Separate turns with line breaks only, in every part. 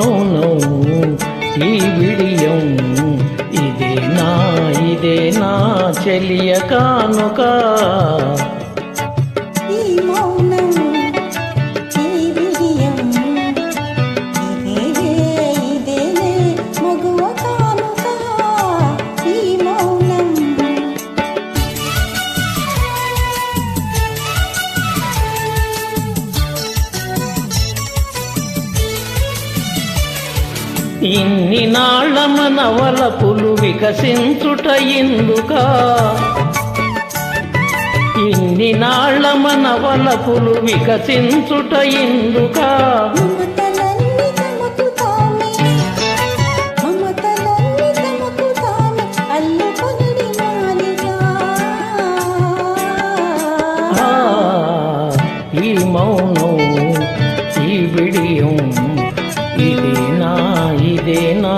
మౌనం ఈ విడియం ఇదే నా చెలియ కానుక. ఇన్ని నాళ్ళ మన వలపులు వికసించుట ఎందుక, ఇన్ని నాళ్ళ మన వలపులు వికసించుట ఎందుక. ఈ మౌనం ఈ విడియం ఇదే నా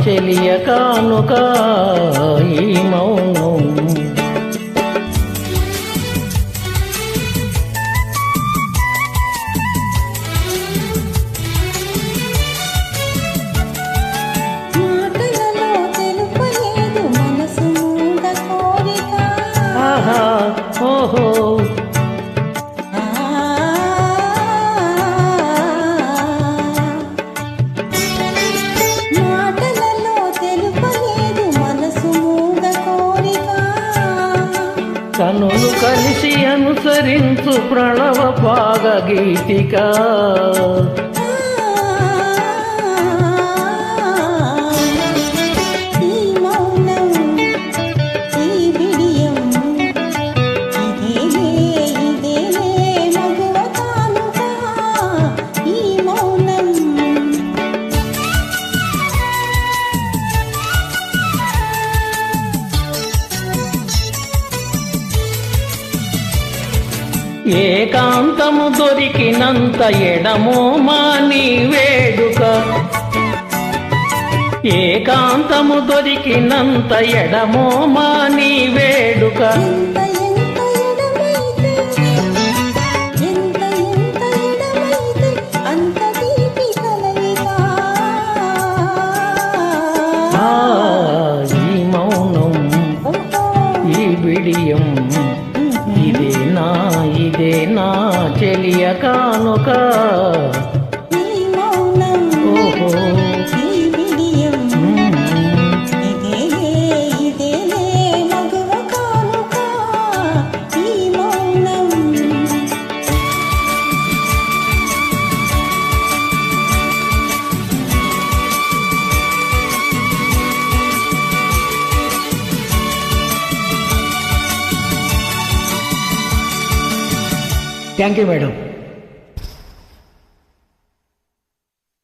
చెలియ కానుక. ఈ మౌనం
మాటలలో తెలుపలేదు మనసు మూడ కోరిక.
ఆహా ఓహో కనులు కలిసి అనుసరించు ప్రణవ పాగ గీతిక. ఏకాంతము దొరికినంత ఎడమో మాని వేడుక, ఏకాంతము దొరికినంత ఎడమో మాని వేడుక. ఈ మౌనం ఈ విడియం ఇదే నా చెలియ కానుక. ఓహో థ్యాంక్ యూ మేడం.